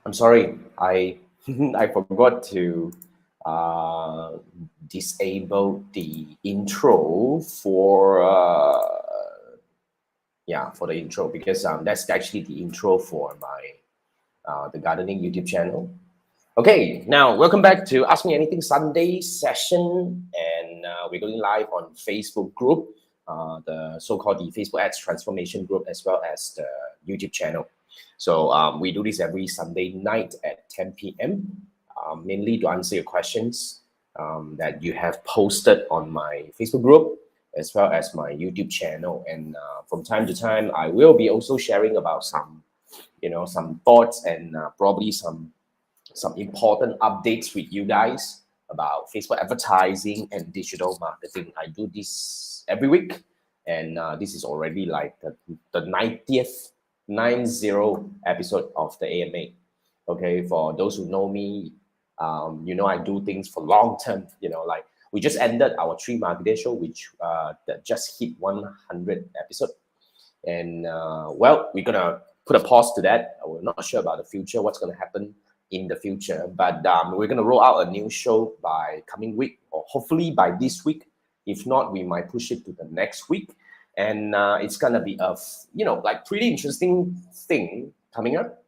I'm sorry, I I forgot to uh, disable the intro for for the intro because that's actually the intro for my the gardening YouTube channel. Okay, now welcome back to Ask Me Anything Sunday session, and we're going live on Facebook group, the so-called the Facebook Ads Transformation group, as well as the YouTube channel. So we do this every Sunday night at 10 p.m. Mainly to answer your questions that you have posted on my Facebook group as well as my YouTube channel. And from time to time, I will be also sharing about some thoughts and probably some important updates with you guys about Facebook advertising and digital marketing. I do this every week, and this is already like the 90th episode of the AMA. Okay, for those who know me, I do things for long term. Like we just ended our 3 market show, which that just hit 100 episode, and we're gonna put a pause to that. We're not sure about the future, what's gonna happen in the future, but we're gonna roll out a new show by coming week, or hopefully by this week. If not, we might push it to the next week, and it's gonna be a like pretty interesting thing coming up.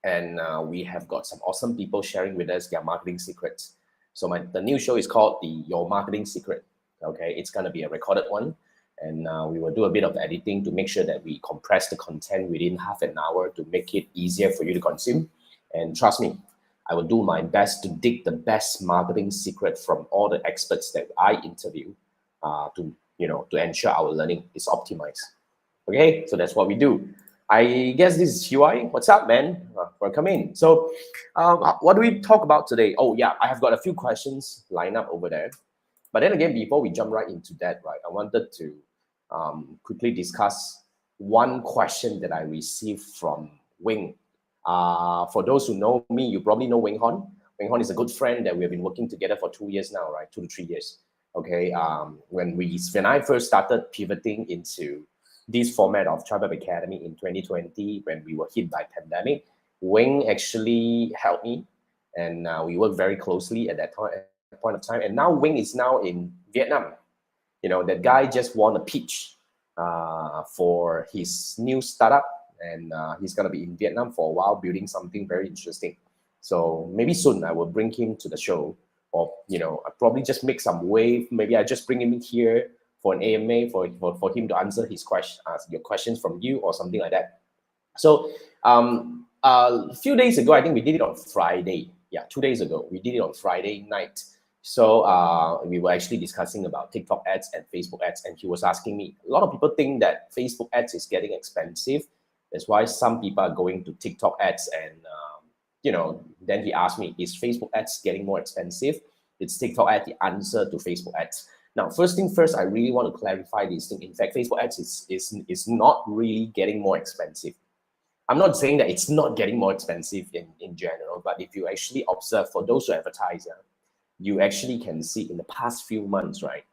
And we have got some awesome people sharing with us their marketing secrets. So the new show is called the Your Marketing Secret. Okay, it's gonna be a recorded one, and we will do a bit of editing to make sure that we compress the content within half an hour to make it easier for you to consume. And trust me, I will do my best to dig the best marketing secret from all the experts that I interview to ensure our learning is optimized. Okay, so that's what we do. I guess this is UI. What's up, man? Welcome in. So, what do we talk about today? Oh, yeah, I have got a few questions lined up over there. But then again, before we jump right into that, right, I wanted to quickly discuss one question that I received from Wing. For those who know me, you probably know Wing Hon. Wing Hon is a good friend that we have been working together for 2 years now, right? 2 to 3 years. Okay. When I first started pivoting into this format of Tribe Academy in 2020, when we were hit by pandemic, Wing actually helped me, and we worked very closely at that point of time. And now Wing is now in Vietnam. That guy just won a pitch for his new startup, and he's gonna be in Vietnam for a while, building something very interesting. So maybe soon I will bring him to the show, or I probably just make some wave. Maybe I just bring him in here for an AMA for him to answer your questions from you or something like that. So a few days ago, I think we did it on Friday. Yeah, 2 days ago, we did it on Friday night. So we were actually discussing about TikTok ads and Facebook ads, and he was asking me, a lot of people think that Facebook ads is getting expensive. That's why some people are going to TikTok ads, and then he asked me, is Facebook ads getting more expensive? It's TikTok ad the answer to Facebook ads. Now, first thing first, I really want to clarify this thing. In fact, Facebook ads is not really getting more expensive. I'm not saying that it's not getting more expensive in general, but if you actually observe, for those who advertise, you actually can see in the past few months, right,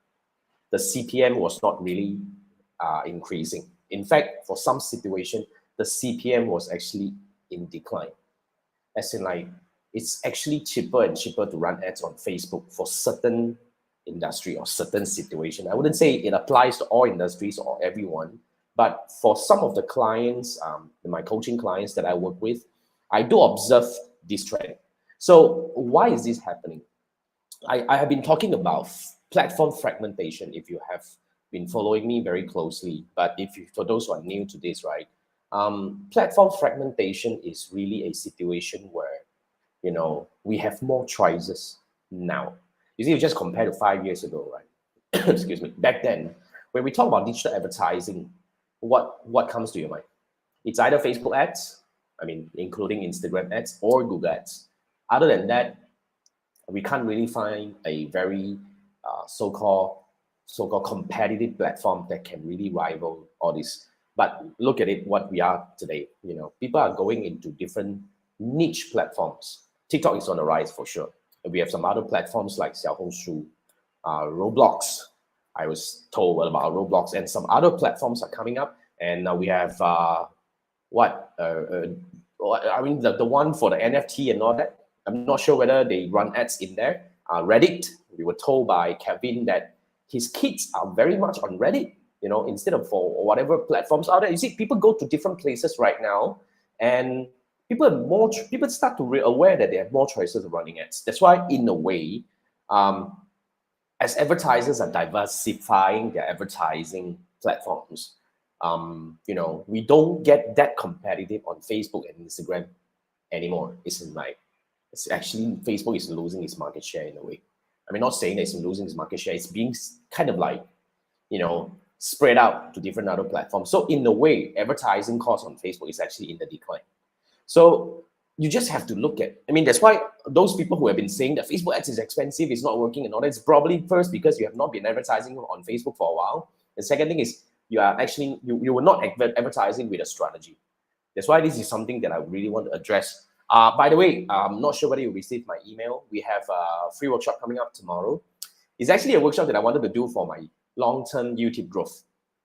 the CPM was not really increasing. In fact, for some situation, the CPM was actually in decline. As in, like, it's actually cheaper and cheaper to run ads on Facebook for certain industry or certain situation. I wouldn't say it applies to all industries or everyone, but for some of the clients, my coaching clients that I work with, I do observe this trend. So why is this happening? I have been talking about platform fragmentation, if you have been following me very closely. But for those who are new to this, right, platform fragmentation is really a situation where, we have more choices now. You see, you just compare to 5 years ago, right? Excuse me. Back then, when we talk about digital advertising, what comes to your mind? It's either Facebook ads, I mean, including Instagram ads, or Google ads. Other than that, we can't really find a very so-called competitive platform that can really rival all this. But look at it, what we are today. People are going into different niche platforms. TikTok is on the rise for sure. We have some other platforms like Xiaohongshu, Roblox. I was told about Roblox, and some other platforms are coming up. And we have I mean, the one for the NFT and all that. I'm not sure whether they run ads in there. Reddit, we were told by Kevin that his kids are very much on Reddit, instead of for whatever platforms out there. You see, people go to different places right now, and people start to be aware that they have more choices of running ads. That's why, in a way, as advertisers are diversifying their advertising platforms, we don't get that competitive on Facebook and Instagram anymore. It's actually Facebook is losing its market share in a way. I mean, not saying that it's losing its market share, it's being kind of like, spread out to different other platforms. So in a way, advertising costs on Facebook is actually in the decline. So you just have to look at, that's why those people who have been saying that Facebook ads is expensive, it's not working and all that, it's probably first because you have not been advertising on Facebook for a while. The second thing is you are actually, you were not advertising with a strategy. That's why this is something that I really want to address. By the way, I'm not sure whether you received my email. We have a free workshop coming up tomorrow. It's actually a workshop that I wanted to do for my long-term YouTube growth,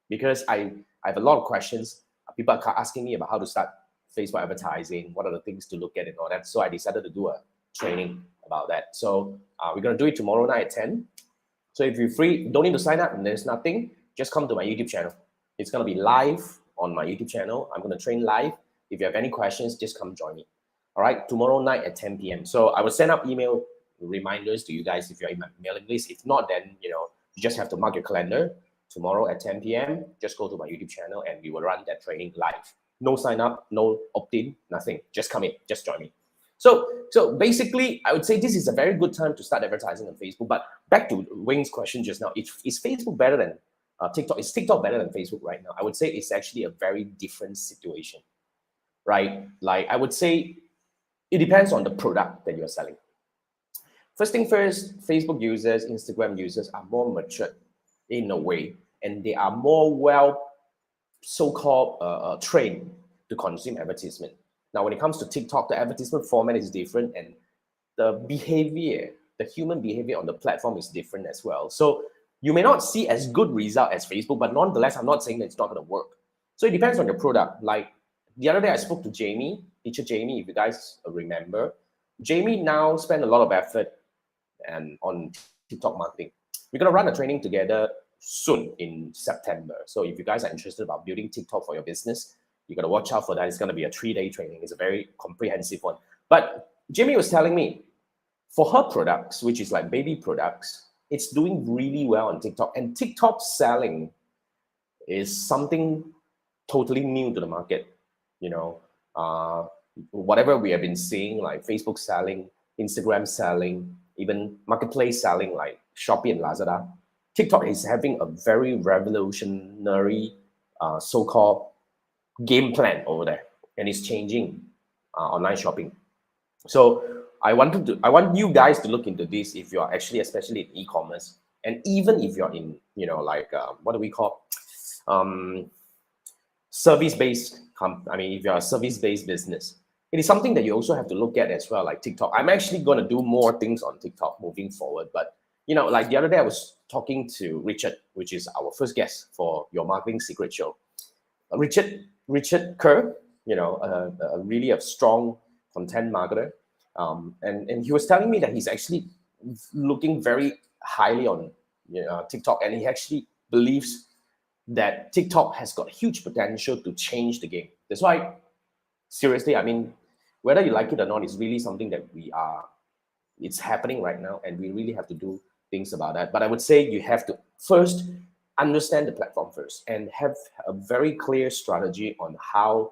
because I have a lot of questions. People are asking me about how to start Facebook advertising, what are the things to look at and all that. So I decided to do a training about that. So we're going to do it tomorrow night at 10. So if you're free, don't need to sign up and there's nothing, just come to my YouTube channel. It's going to be live on my YouTube channel. I'm going to train live. If you have any questions, just come join me. All right, tomorrow night at 10 p.m. So I will send up email reminders to you guys if you're in my mailing list. If not, then you just have to mark your calendar. Tomorrow at 10 p.m. just go to my YouTube channel and we will run that training live. No sign up, no opt-in, nothing. Just come in, just join me. So basically, I would say this is a very good time to start advertising on Facebook. But back to Wayne's question just now, is Facebook better than TikTok? Is TikTok better than Facebook right now? I would say it's actually a very different situation, right? Like I would say it depends on the product that you're selling. First thing first, Facebook users, Instagram users are more matured in a way, and they are more so-called trained to consume advertisement. Now, when it comes to TikTok, the advertisement format is different, and the behavior, the human behavior on the platform is different as well. So you may not see as good result as Facebook, but nonetheless, I'm not saying that it's not going to work. So it depends on your product. Like the other day, I spoke to Jamie, teacher Jamie, if you guys remember. Jamie now spent a lot of effort and on TikTok marketing. We're going to run a training together soon in September. So if you guys are interested about building TikTok for your business, you got to watch out for that. It's going to be a 3-day training. It's a very comprehensive one. But Jamie was telling me for her products, which is like baby products, it's doing really well on TikTok. And TikTok selling is something totally new to the market. Whatever we have been seeing, like Facebook selling, Instagram selling, even marketplace selling like Shopee and Lazada, TikTok is having a very revolutionary so-called game plan over there, and it's changing online shopping. So I want you guys to look into this if you're actually, especially in e-commerce, and even if you're in, what do we call service-based. If you're a service-based business, it is something that you also have to look at as well, like TikTok. I'm actually going to do more things on TikTok moving forward, but like the other day I was talking to Richard, which is our first guest for Your Marketing Secret Show. Richard Kerr, really a strong content marketer, and he was telling me that he's actually looking very highly on TikTok, and he actually believes that TikTok has got huge potential to change the game. That's why, seriously, whether you like it or not, it's really something that it's happening right now, and we really have to do things about that. But I would say you have to first understand the platform first and have a very clear strategy on how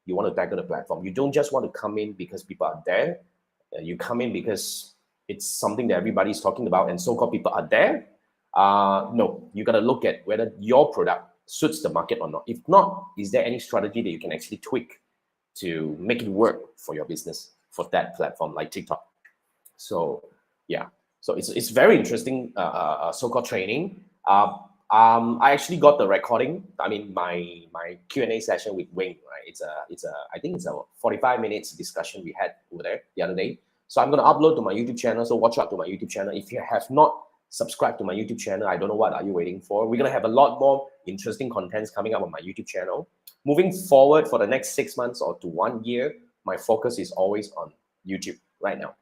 you want to tackle the platform. You don't just want to come in because people are there. You come in because it's something that everybody's talking about and so-called people are there. No, you got to look at whether your product suits the market or not. If not, is there any strategy that you can actually tweak to make it work for your business for that platform like TikTok? So yeah, so it's very interesting so-called training. I actually got the recording. My Q&A session with Wayne, right? I think it's a 45 minutes discussion we had over there the other day. So I'm going to upload to my YouTube channel. So watch out to my YouTube channel. If you have not subscribed to my YouTube channel, I don't know what are you waiting for. We're going to have a lot more interesting contents coming up on my YouTube channel. Moving forward for the next 6 months or to 1 year, my focus is always on YouTube right now.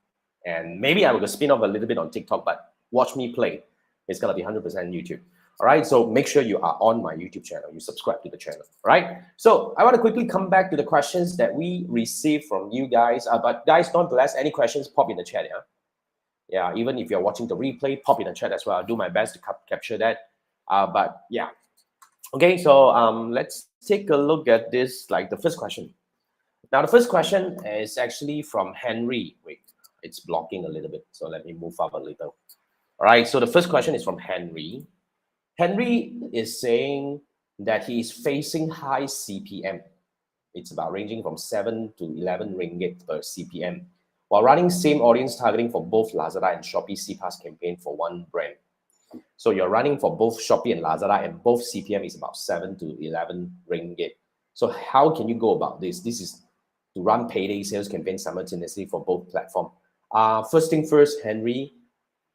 And maybe I will spin off a little bit on TikTok, but watch me play. It's gonna be 100% YouTube. All right, so make sure you are on my YouTube channel. You subscribe to the channel. All right, so I want to quickly come back to the questions that we received from you guys. But guys, nonetheless, any questions, pop in the chat. Yeah, even if you're watching the replay, pop in the chat as well. I'll do my best to capture that. But yeah, okay. So let's take a look at this. Like the first question. Now the first question is actually from Henry. Wait, it's blocking a little bit, so let me move up a little. All right. So the first question is from Henry. Henry is saying that he is facing high CPM. It's about ranging from 7 to 11 ringgit per CPM, while running same audience targeting for both Lazada and Shopee CPAS campaign for one brand. So you're running for both Shopee and Lazada, and both CPM is about 7 to 11 ringgit. So how can you go about this? This is to run payday sales campaigns simultaneously for both platforms. First thing first, Henry,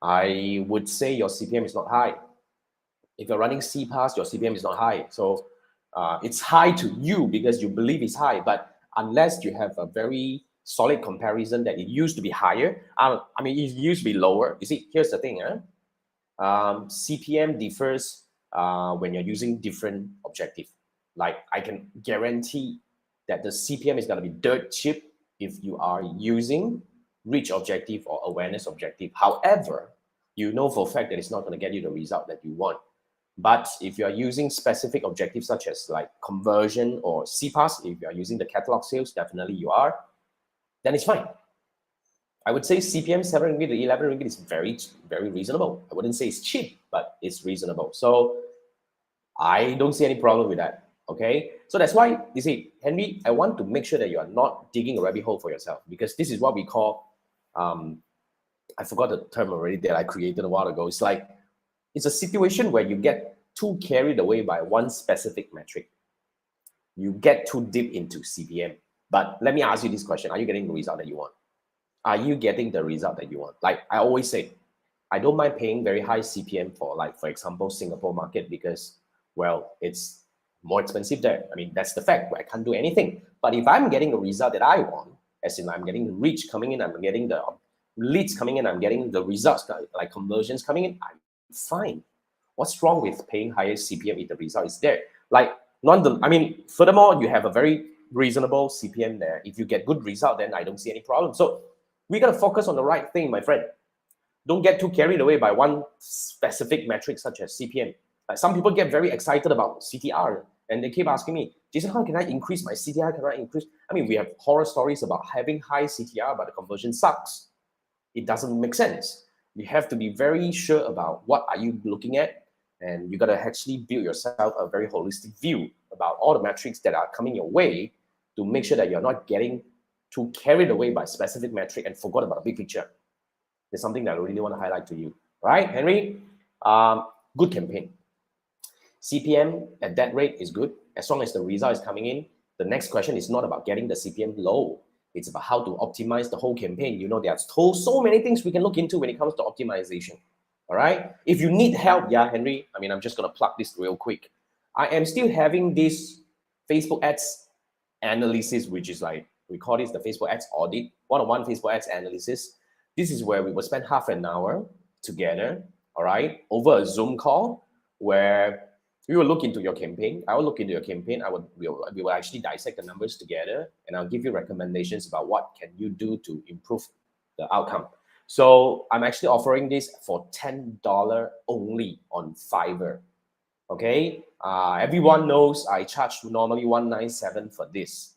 I would say your CPM is not high. If you're running CPAS, your CPM is not high. So it's high to you because you believe it's high, but unless you have a very solid comparison that it used to be higher, I mean, it used to be lower. You see, here's the thing. CPM differs when you're using different objective. Like I can guarantee that the CPM is going to be dirt cheap if you are using reach objective or awareness objective. However, you know for a fact that it's not going to get you the result that you want. But if you're using specific objectives such as like conversion or CPAS, if you're using the catalog sales, definitely you are, then it's fine. I would say CPM 7 ringgit to 11 ringgit is very, very reasonable. I wouldn't say it's cheap, but it's reasonable. So I don't see any problem with that. Okay. So that's why you see, Henry, I want to make sure that you are not digging a rabbit hole for yourself, because this is what we call, I forgot the term already that I created a while ago. It's like, it's a situation where you get too carried away by one specific metric. You get too deep into CPM. But let me ask you this question. Are you getting the result that you want? Are you getting the result that you want? Like I always say, I don't mind paying very high CPM for, like, for example, Singapore market, because, well, it's more expensive there. I mean, that's the fact. I can't do anything. But if I'm getting a result that I want, as in I'm getting the reach coming in, I'm getting the leads coming in, I'm getting the results, like conversions coming in, I'm fine. What's wrong with paying higher CPM if the result is there? Like, furthermore, you have a very reasonable CPM there. If you get good result, then I don't see any problem. So we got to focus on the right thing, my friend. Don't get too carried away by one specific metric such as CPM. Like some people get very excited about CTR and they keep asking me, Jason, how can I increase my CTR? Can I increase? I mean, we have horror stories about having high CTR, but the conversion sucks. It doesn't make sense. You have to be very sure about what are you looking at, and you got to actually build yourself a very holistic view about all the metrics that are coming your way to make sure that you're not getting too carried away by specific metric and forgot about the big picture. There's something that I really want to highlight to you. Right, Henry? Good campaign. CPM at that rate is good. As long as the result is coming in, the next question is not about getting the CPM low. It's about how to optimize the whole campaign. You know, there's so many things we can look into when it comes to optimization. All right. If you need help, yeah, Henry, I mean, I'm just going to plug this real quick. I am still having this Facebook ads analysis, which is like, we call this the Facebook ads audit, one-on-one Facebook ads analysis. This is where we will spend half an hour together, all right, over a Zoom call, where we will look into your campaign. I will look into your campaign. We will actually dissect the numbers together, and I'll give you recommendations about what can you do to improve the outcome. So I'm actually offering this for $10 only on Fiverr. Okay, everyone knows I charge normally $197 for this.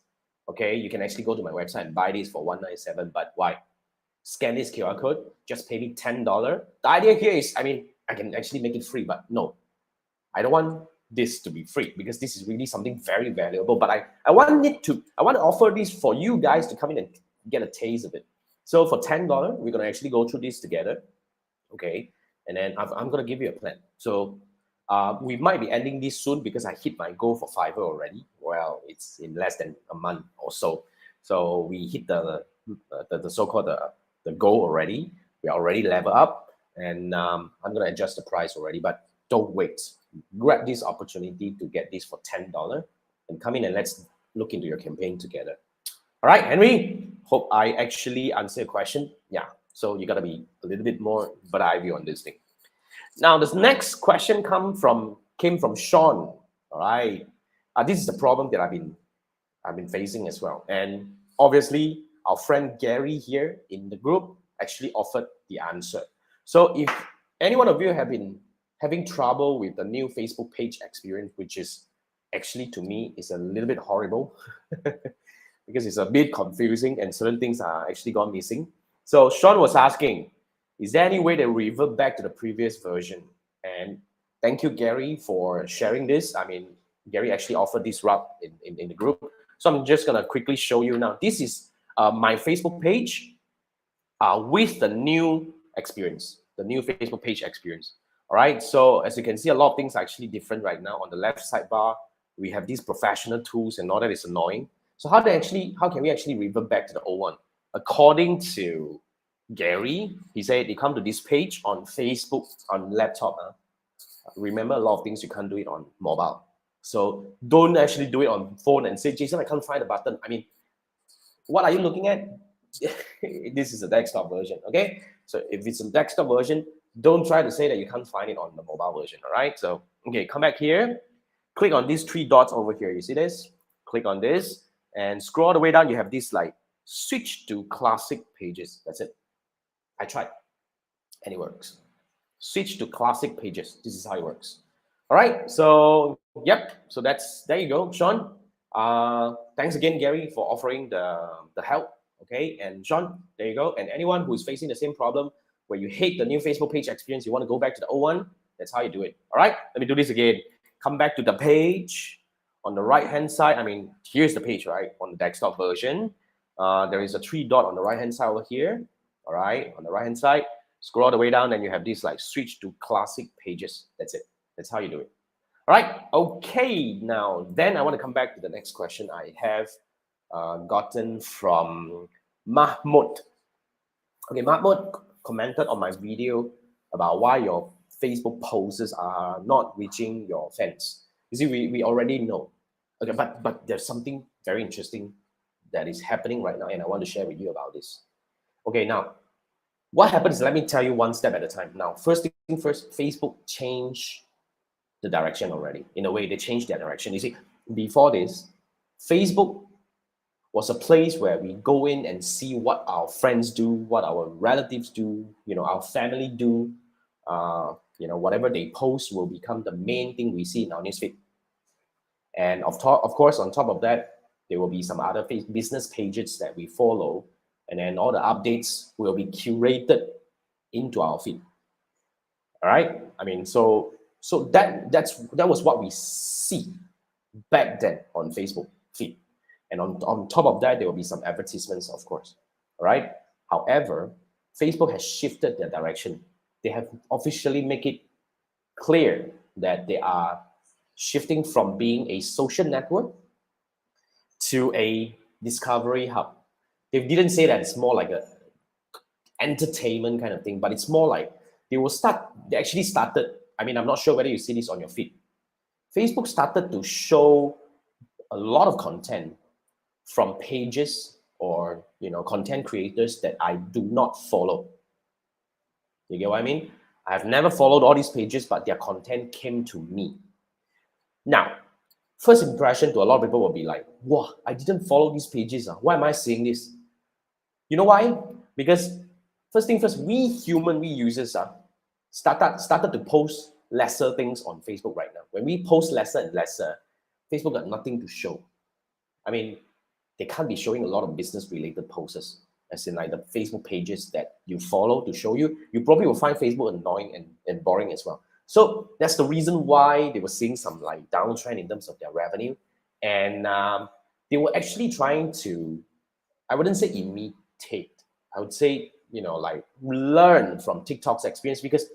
Okay, you can actually go to my website and buy this for $197. But why? Scan this QR code, just pay me $10. The idea here is, I mean, I can actually make it free, but no, I don't want this to be free, because this is really something very valuable. But I want to offer this for you guys to come in and get a taste of it. So for $10, we're gonna actually go through this together, okay? And then I'm gonna give you a plan. So we might be ending this soon because I hit my goal for Fiverr already. Well, it's in less than a month or so. So we hit the so-called the goal already. We already level up, and I'm gonna adjust the price already. But don't wait. Grab this opportunity to get this for $10 and come in and let's look into your campaign together. All right, Henry, hope I actually answer your question. Yeah, so you got to be a little bit more bird's eye view on this thing. Now, this next question came from Sean. All right, this is the problem that I've been facing as well, and obviously our friend Gary here in the group actually offered the answer. So if any one of you have been having trouble with the new Facebook page experience, which is actually to me is a little bit horrible because it's a bit confusing and certain things are actually gone missing. So Sean was asking, is there any way to revert back to the previous version? And thank you, Gary, for sharing this. I mean, Gary actually offered this route in the group. So I'm just gonna quickly show you now. This is my Facebook page with the new experience, the new Facebook page experience. All right, so as you can see, a lot of things are actually different right now. On the left sidebar, we have these professional tools and all that is annoying. So how can we actually revert back to the old one? According to Gary, he said they come to this page on Facebook on laptop. Remember, a lot of things you can't do it on mobile. So don't actually do it on phone and say, Jason, I can't find the button. I mean, what are you looking at? This is a desktop version, okay? So if it's a desktop version, don't try to say that you can't find it on the mobile version, all right? So, okay, come back here, click on these three dots over here. You see this? Click on this and scroll all the way down. You have this like switch to classic pages. That's it. I tried and it works. Switch to classic pages. This is how it works. All right, so yep, so there you go, Sean. Thanks again, Gary, for offering the help. Okay, and Sean, there you go. And anyone who's facing the same problem where you hate the new Facebook page experience, you want to go back to the old one, that's how you do it. All right, let me do this again. Come back to the page on the right hand side. I mean, here's the page, right? On the desktop version, there is a three dot on the right hand side over here. All right, on the right hand side, scroll all the way down, and you have this like switch to classic pages. That's it. That's how you do it. All right. Okay. Now, then I want to come back to the next question I have gotten from Mahmoud. Okay, Mahmoud commented on my video about why your Facebook posts are not reaching your fans. You see, we already know. Okay, but there's something very interesting that is happening right now, and I want to share with you about this. Okay, now what happens? Let me tell you one step at a time. Now, first thing first, Facebook changed the direction already. In a way, they changed their direction. You see, before this, Facebook was a place where we go in and see what our friends do, what our relatives do, our family do. Whatever they post will become the main thing we see in our newsfeed. And of course, on top of that, there will be some other business pages that we follow, and then all the updates will be curated into our feed. All right. I mean, so that was what we see back then on Facebook feed. And on top of that, there will be some advertisements, of course. All right. However, Facebook has shifted their direction. They have officially made it clear that they are shifting from being a social network to a discovery hub. They didn't say that it's more like a entertainment kind of thing, but it's more like they actually started. I mean, I'm not sure whether you see this on your feed. Facebook started to show a lot of content from pages or content creators that I do not follow. You get what I mean? I've never followed all these pages, but their content came to me. Now, first impression to a lot of people will be like, wow, I didn't follow these pages. Why am I seeing this? You know why? Because first thing first, we users started to post lesser things on Facebook right now. When we post lesser and lesser, Facebook got nothing to show. I mean, they can't be showing a lot of business-related posts, as in like the Facebook pages that you follow to show you. You probably will find Facebook annoying and boring as well. So that's the reason why they were seeing some like downtrend in terms of their revenue. And they were actually trying to, I wouldn't say imitate, I would say, like learn from TikTok's experience, because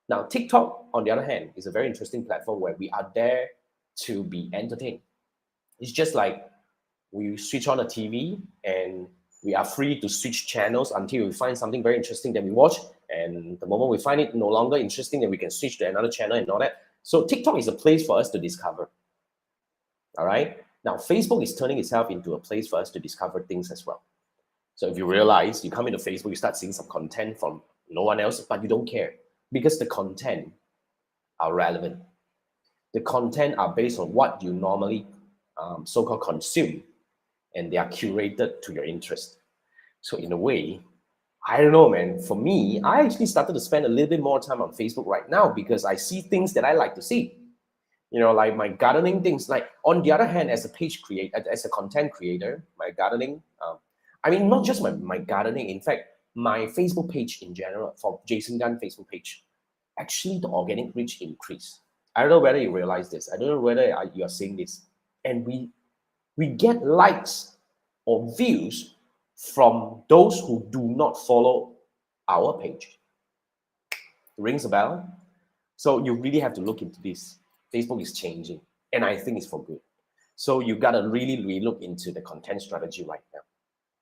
now TikTok, on the other hand, is a very interesting platform where we are there to be entertained. It's just like we switch on the TV and we are free to switch channels until we find something very interesting that we watch. And the moment we find it no longer interesting, then we can switch to another channel and all that. So TikTok is a place for us to discover. All right. Now, Facebook is turning itself into a place for us to discover things as well. So if you realize, you come into Facebook, you start seeing some content from no one else, but you don't care because the content are relevant. The content are based on what you normally so-called consume, and they are curated to your interest. So in a way, I don't know, man. For me, I actually started to spend a little bit more time on Facebook right now because I see things that I like to see. You know, like my gardening things. Like on the other hand, as a page creator, as a content creator, my gardening, I mean, not just my gardening. In fact, my Facebook page in general, for Jason Gunn Facebook page, actually the organic reach increased. I don't know whether you realize this. I don't know whether you are seeing this. And we get likes or views from those who do not follow our page. Rings a bell? So you really have to look into this. Facebook is changing, and I think it's for good. So you got to really look into the content strategy right now.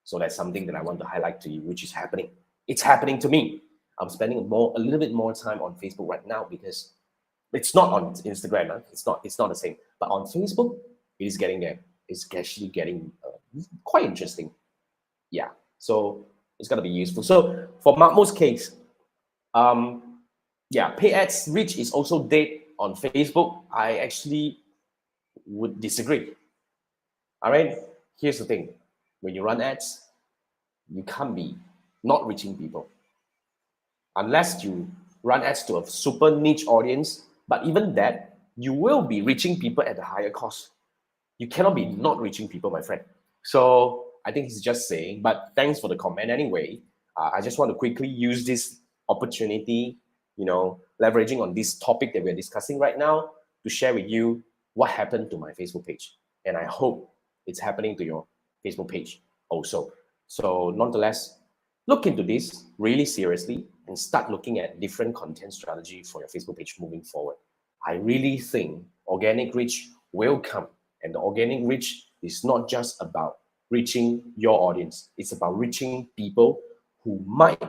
So that's something that I want to highlight to you, which is happening. It's happening to me. I'm spending a little bit more time on Facebook right now because it's not on Instagram. Huh? It's not the same. But on Facebook, it is getting there. It's actually getting quite interesting. Yeah. So it's gonna be useful. So for Mahmoud's case, yeah, pay ads reach is also dead on Facebook. I actually would disagree. All right. Here's the thing: when you run ads, you can't be not reaching people unless you run ads to a super niche audience. But even that, you will be reaching people at a higher cost. You cannot be not reaching people, my friend. So I think he's just saying, but thanks for the comment anyway. I just want to quickly use this opportunity, you know, leveraging on this topic that we're discussing right now to share with you what happened to my Facebook page. And I hope it's happening to your Facebook page also. So nonetheless, look into this really seriously and start looking at different content strategy for your Facebook page moving forward. I really think organic reach will come. And the organic reach is not just about reaching your audience. It's about reaching people who might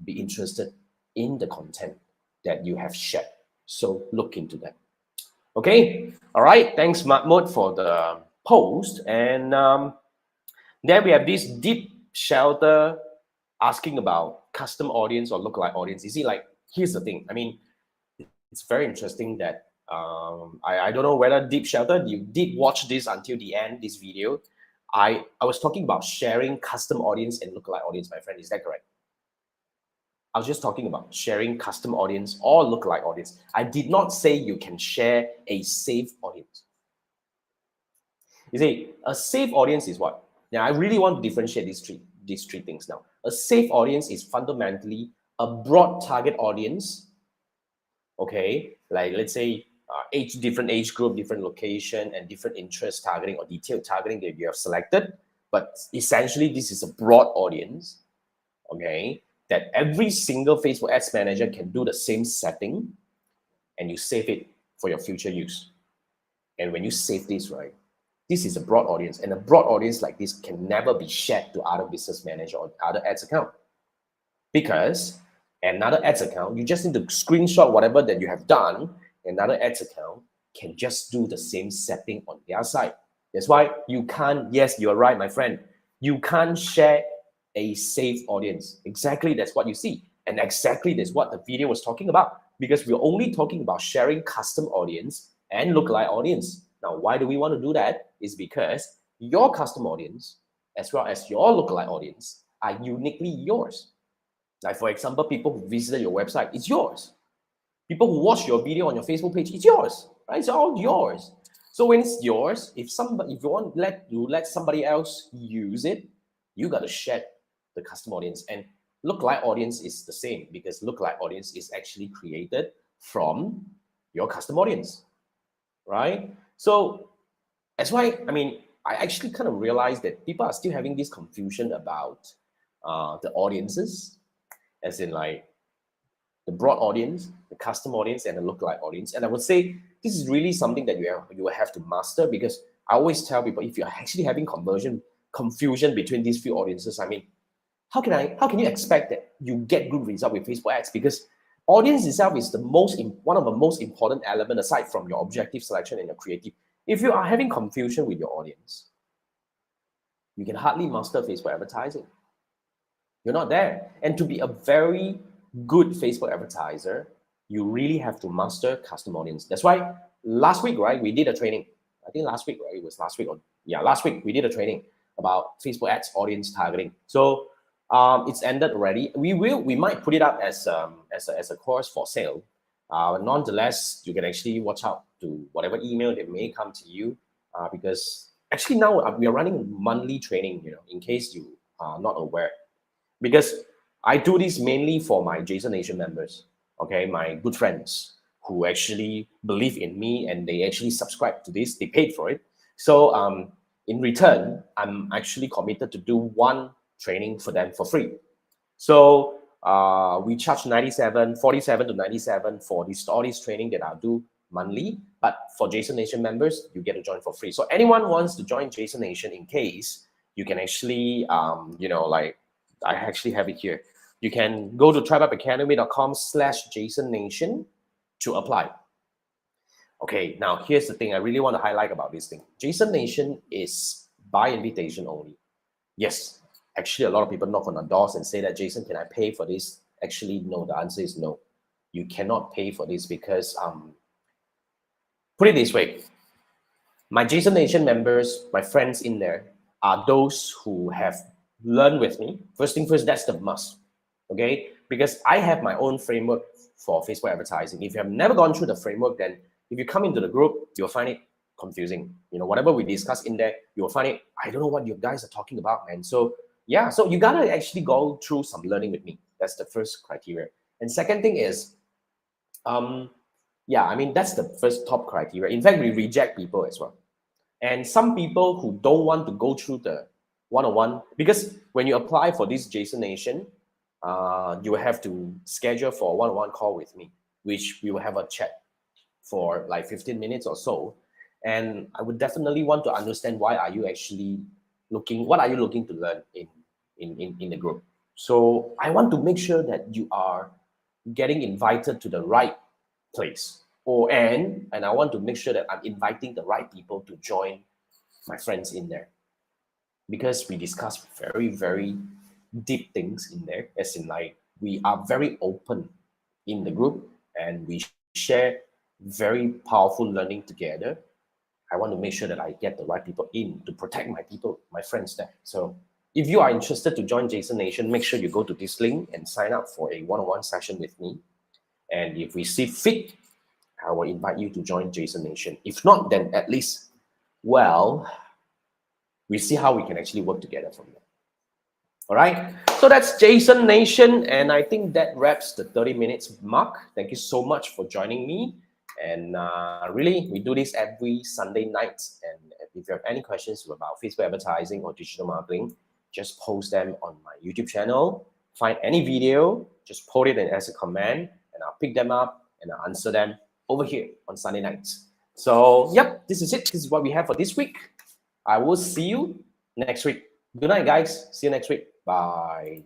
be interested in the content that you have shared. So look into that. Okay. All right. Thanks, Mahmoud, for the post. And then we have this deep shelter asking about custom audience or lookalike audience. You see, like, here's the thing. I mean, it's very interesting that I don't know whether Deep Shelter, you did watch this until the end, this video. I was talking about sharing custom audience and lookalike audience, my friend. Is that correct? I was just talking about sharing custom audience or lookalike audience. I did not say you can share a safe audience. You see, a safe audience is what? Now, I really want to differentiate these three things now. A safe audience is fundamentally a broad target audience. Okay, like let's say different age group, different location, and different interest targeting or detailed targeting that you have selected. But essentially, this is a broad audience, okay, that every single Facebook Ads Manager can do the same setting, and you save it for your future use. And when you save this, right, this is a broad audience, and a broad audience like this can never be shared to other business manager or other ads account. Because another ads account, you just need to screenshot whatever that you have done. Another ads account can just do the same setting on their side. That's why you can't, yes, you're right, my friend. You can't share a safe audience. Exactly, that's what you see. And exactly that's what the video was talking about. Because we're only talking about sharing custom audience and lookalike audience. Now, why do we want to do that? Is because your custom audience, as well as your lookalike audience, are uniquely yours. Like, for example, people who visited your website, it's yours. People who watch your video on your Facebook page, it's yours, right? It's all yours. So when it's yours, if you want to let somebody else use it, you got to share the custom audience. And lookalike audience is the same, because lookalike audience is actually created from your custom audience, right? So that's why, I mean, I actually kind of realized that people are still having this confusion about the audiences, as in like the broad audience, the custom audience, and the lookalike audience. And I would say this is really something that you will have to master, because I always tell people, if you're actually having confusion between these few audiences, I mean, how can you expect that you get good result with Facebook ads? Because audience itself is one of the most important element aside from your objective selection and your creative. If you are having confusion with your audience, you can hardly master Facebook advertising. You're not there. And to be a very good Facebook advertiser, you really have to master custom audience. That's why last week, right, we did a training. I think last week, right? It was last week. Last week we did a training about Facebook ads audience targeting. So it's ended already. We might put it up as a course for sale. Nonetheless, you can actually watch out to whatever email that may come to you, because actually now we are running monthly training, in case you are not aware. Because I do this mainly for my Jason Nation members, okay, my good friends who actually believe in me and they actually subscribe to this, they paid for it. So in return, I'm actually committed to do one training for them for free. So we charge 47 to 97 for all this training that I'll do monthly. But for Jason Nation members, you get to join for free. So anyone wants to join Jason Nation, in case, you can actually, I actually have it here. You can go to tribeupacademy.com/JasonNation to apply. Okay, now here's the thing I really want to highlight about this thing. Jason Nation is by invitation only. Yes, actually a lot of people knock on the doors and say that, Jason, can I pay for this? Actually, no, the answer is no. You cannot pay for this because, put it this way, my Jason Nation members, my friends in there, are those who have learned with me. First thing first, that's the must, okay? Because I have my own framework for Facebook advertising. If you have never gone through the framework, then if you come into the group, you'll find it confusing. Whatever we discuss in there, you'll find it, I don't know what you guys are talking about, man. So yeah, so you gotta actually go through some learning with me. That's the first criteria. And second thing is, that's the first top criteria. In fact, we reject people as well. And some people who don't want to go through the one-on-one, because when you apply for this Jason Nation, you will have to schedule for a one-on-one call with me, which we will have a chat for like 15 minutes or so. And I would definitely want to understand what are you looking to learn in the group. So I want to make sure that you are getting invited to the right place. And I want to make sure that I'm inviting the right people to join my friends in there. Because we discuss very, very deep things in there, as in like we are very open in the group and we share very powerful learning together. I want to make sure that I get the right people in to protect my people, my friends there. So if you are interested to join Jason Nation, make sure you go to this link and sign up for a one-on-one session with me. And if we see fit, I will invite you to join Jason Nation. If not, then at least, we see how we can actually work together from there. All right, so that's Jason Nation, and I think that wraps the 30 minutes mark. Thank you so much for joining me. And really, we do this every Sunday night. And if you have any questions about Facebook advertising or digital marketing, just post them on my YouTube channel. Find any video, just post it as a comment, and I'll pick them up and I'll answer them over here on Sunday nights. So, yep, this is it. This is what we have for this week. I will see you next week. Good night, guys. See you next week. Bye.